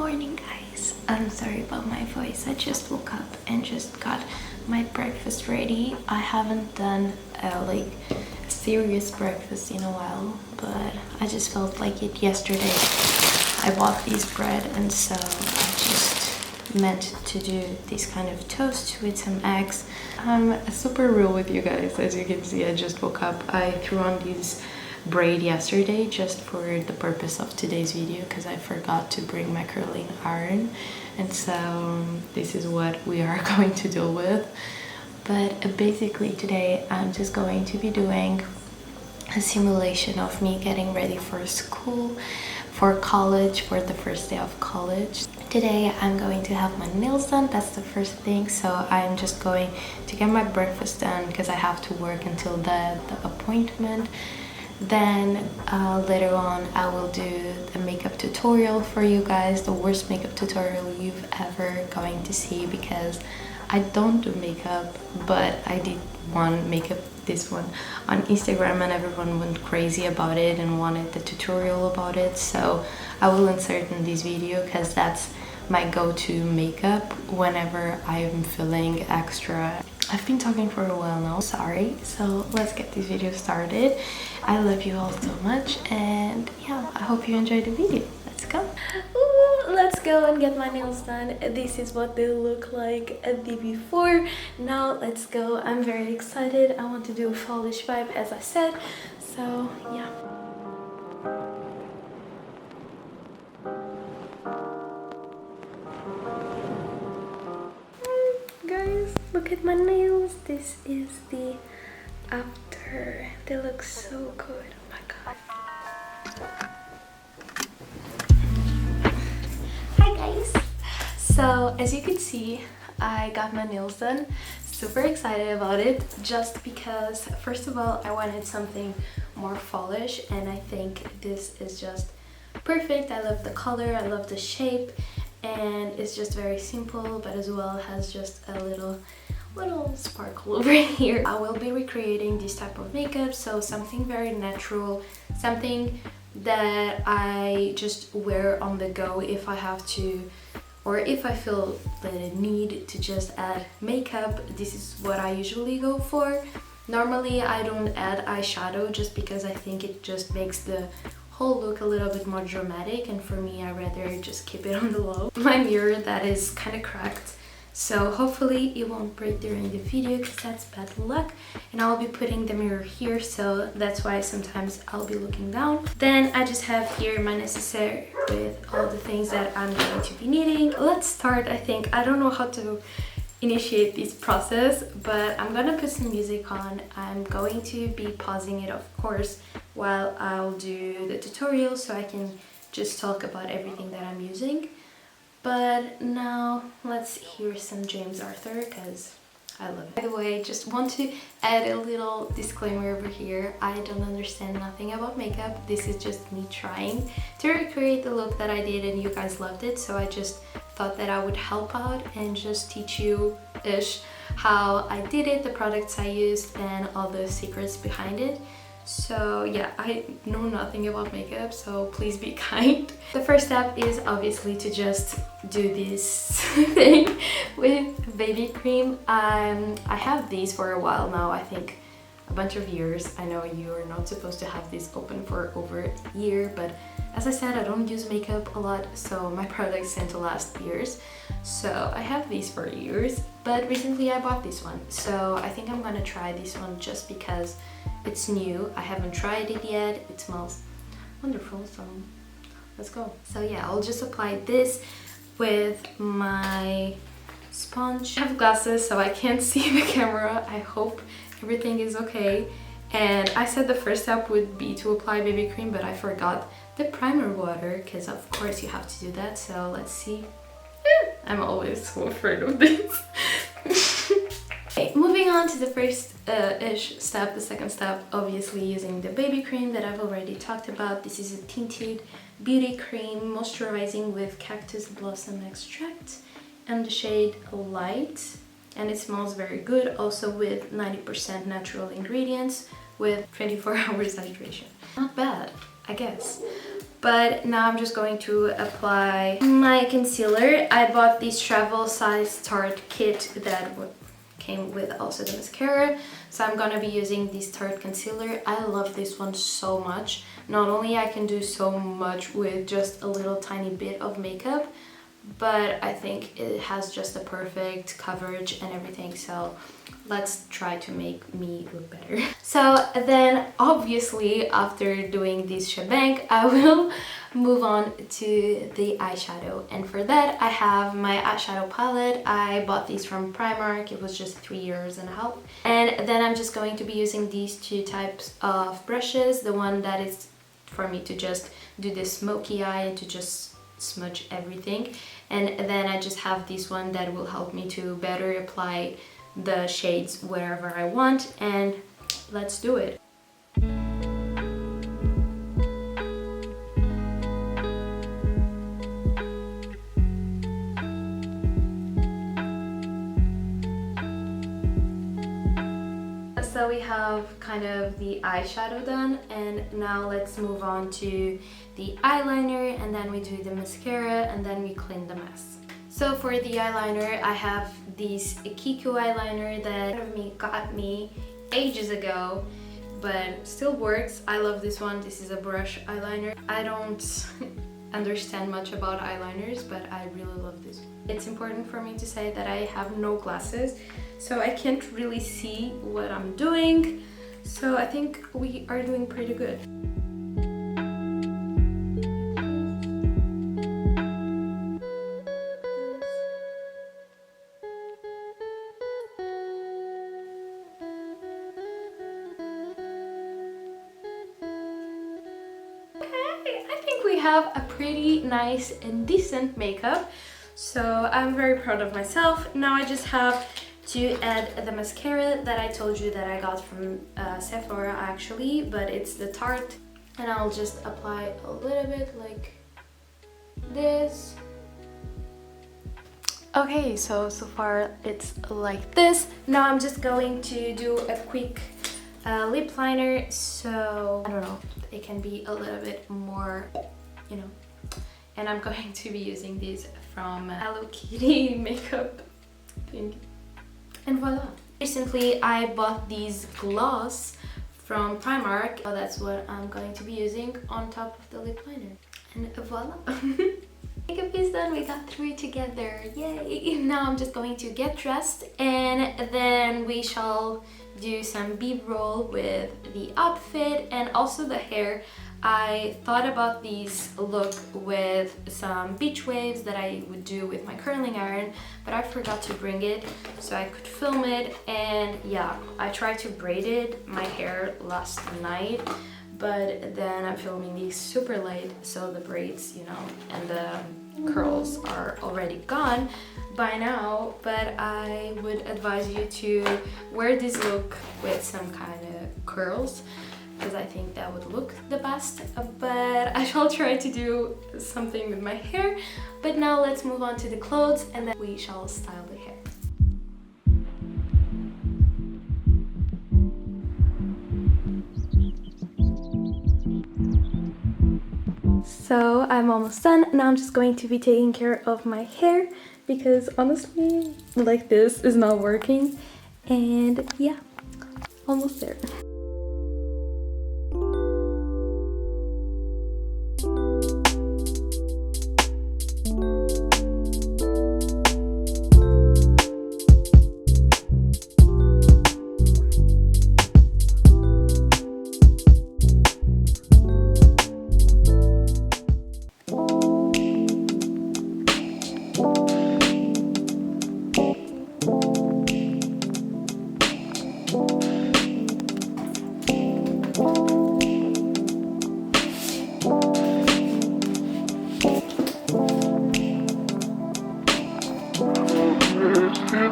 morning, guys. I'm sorry about my voice. I just woke up and just got my breakfast ready. I haven't done a serious breakfast in a while, but I just felt like it yesterday. I bought this bread, and so I just meant to do this kind of toast with some eggs. I'm super real with you guys. As you can see, I just woke up. I threw on these braid yesterday just for the purpose of today's video because I forgot to bring my curling iron, and so this is what we are going to deal with. But basically today I'm just going to be doing a simulation of me getting ready for school, for college, for the first day of college. Today I'm going to have my nails done. That's the first thing. So I'm just going to get my breakfast done because I have to work until the appointment. Then later on I will do a makeup tutorial for you guys, the worst makeup tutorial you've ever going to see, because I don't do makeup, but I did this one on Instagram and everyone went crazy about it and wanted the tutorial about it, so I will insert in this video because that's my go-to makeup whenever I'm feeling extra. I've been talking for a while now, sorry. So let's get this video started. I love you all so much, and yeah, I hope you enjoyed the video. Let's go. Ooh, let's go and get my nails done. This is what they look like the day before. Now let's go. I'm very excited. I want to do a fallish vibe, as I said. So yeah. Guys, look at my nails. This is the after. They look so good. Oh my god. Hi guys. So as you can see, I got my nails done. Super excited about it, just because first of all I wanted something more fallish, and I think this is just perfect. I love the color, I love the shape, and it's just very simple, but as well has just a little sparkle over here. I will be recreating this type of makeup, so something very natural, something that I just wear on the go if I have to, or if I feel the need to just add makeup. This is what I usually go for. Normally I don't add eyeshadow just because I think it just makes the whole look a little bit more dramatic, and for me I rather just keep it on the low. My mirror, that is kind of cracked, so hopefully it won't break during the video because that's bad luck, and I'll be putting the mirror here, so that's why sometimes I'll be looking down. Then I just have here my necessaire with all the things that I'm going to be needing. Let's start. I don't know how to initiate this process, but I'm gonna put some music on. I'm going to be pausing it, of course, while I'll do the tutorial, so I can just talk about everything that I'm using. But now let's hear some James Arthur because I love it. By the way, just want to add a little disclaimer over here. I don't understand nothing about makeup. This is just me trying to recreate the look that I did, and you guys loved it, so I just thought that I would help out and just teach you-ish how I did it, the products I used, and all the secrets behind it. So yeah, I know nothing about makeup, so please be kind. The first step is obviously to just do this thing with baby cream. I have these for a while now, I think a bunch of years. I know you are not supposed to have this open for over a year, but as I said, I don't use makeup a lot, so my products tend to last years. So I have these for years, but recently I bought this one. So I think I'm gonna try this one just because it's new. I haven't tried it yet. It smells wonderful, so let's go. So yeah, I'll just apply this with my sponge. I have glasses, so I can't see the camera. I hope everything is okay. And I said the first step would be to apply baby cream, but I forgot the primer water, because of course you have to do that. So let's see. I'm always so afraid of this. Okay, moving on to the first-ish step, the second step, obviously using the baby cream that I've already talked about. This is a tinted beauty cream, moisturizing with cactus blossom extract and the shade Light, and it smells very good, also with 90% natural ingredients with 24 hours hydration. Not bad, I guess. But now I'm just going to apply my concealer. I bought this travel size Tarte kit that came with also the mascara. So I'm gonna be using this Tarte concealer. I love this one so much. Not only I can do so much with just a little tiny bit of makeup, but I think it has just a perfect coverage and everything. So let's try to make me look better. So then obviously after doing this shebang, I will move on to the eyeshadow, and for that I have my eyeshadow palette. I bought these from Primark. It was just €3.50, and then I'm just going to be using these two types of brushes. The one that is for me to just do this smoky eye and to just smudge everything, and then I just have this one that will help me to better apply the shades wherever I want, and let's do it. So we have kind of the eyeshadow done, and now let's move on to the eyeliner, and then we do the mascara, and then we clean the mess. So for the eyeliner, I have this 𝒂𝒂𝒚 eyeliner that got me ages ago, but still works. I love this one. This is a brush eyeliner. I don't understand much about eyeliners, but I really love this one. It's important for me to say that I have no glasses, so I can't really see what I'm doing. So I think we are doing pretty good. We have a pretty nice and decent makeup, so I'm very proud of myself. Now I just have to add the mascara that I told you that I got from Sephora actually, but it's the Tarte, and I'll just apply a little bit like this. Okay, so far it's like this. Now I'm just going to do a quick lip liner, so I don't know, it can be a little bit more, you know, and I'm going to be using these from Hello Kitty makeup thing. And voila! Recently I bought these gloss from Primark, so that's what I'm going to be using on top of the lip liner. And voila! Makeup is done, we got through it together, yay! Now I'm just going to get dressed, and then we shall do some B-roll with the outfit and also the hair. I thought about this look with some beach waves that I would do with my curling iron, but I forgot to bring it so I could film it. And yeah, I tried to braid it, my hair last night, but then I'm filming these super late, so the braids, you know, and the curls are already gone by now. But I would advise you to wear this look with some kind of curls, because I think that would look the best, but I shall try to do something with my hair. But now let's move on to the clothes, and then we shall style the hair. So I'm almost done. Now I'm just going to be taking care of my hair, because honestly, like this is not working. And yeah, almost there.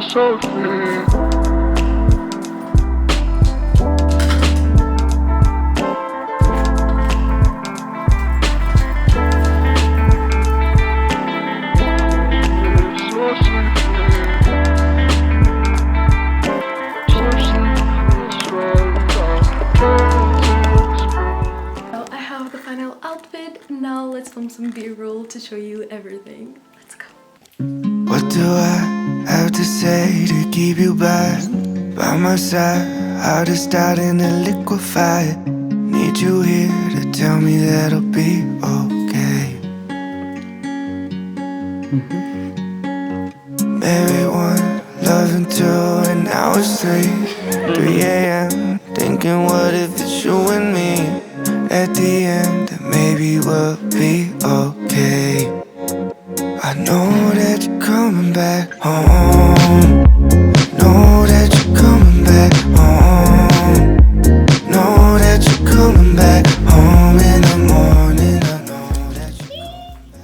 So sweet. Now some B-roll to show you everything. Let's go. What do I have to say to keep you by my side? Heart is starting to liquefy. Need you here to tell me that I'll be okay. Married one, loving two, and now it's 3 a.m. Thinking what if it's you and me? At the end, that maybe we'll be okay. I know that you're coming back home. Know that you're coming back home. Know that you're coming back home in the morning. I know that you're...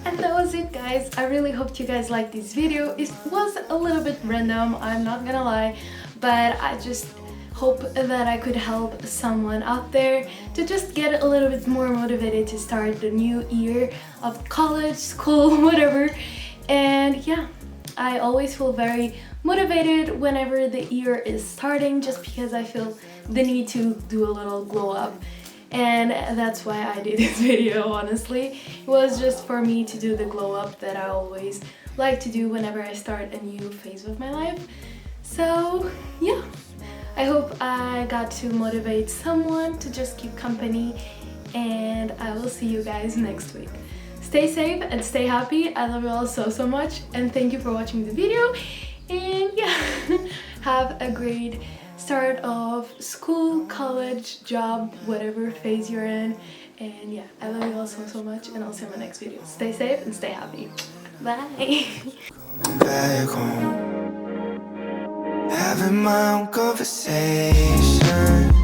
And that was it, guys. I really hope you guys liked this video. It was a little bit random, I'm not gonna lie, but I just hope that I could help someone out there to just get a little bit more motivated to start the new year of college, school, whatever. And yeah, I always feel very motivated whenever the year is starting, just because I feel the need to do a little glow up. And that's why I did this video, honestly. It was just for me to do the glow up that I always like to do whenever I start a new phase of my life. So yeah, I hope I got to motivate someone to just keep company, and I will see you guys next week. Stay safe and stay happy. I love you all so much, and thank you for watching the video. And yeah, have a great start of school, college, job, whatever phase you're in. And yeah, I love you all so much, and I'll see you in my next video. Stay safe and stay happy. Bye. Back home, having my own conversation.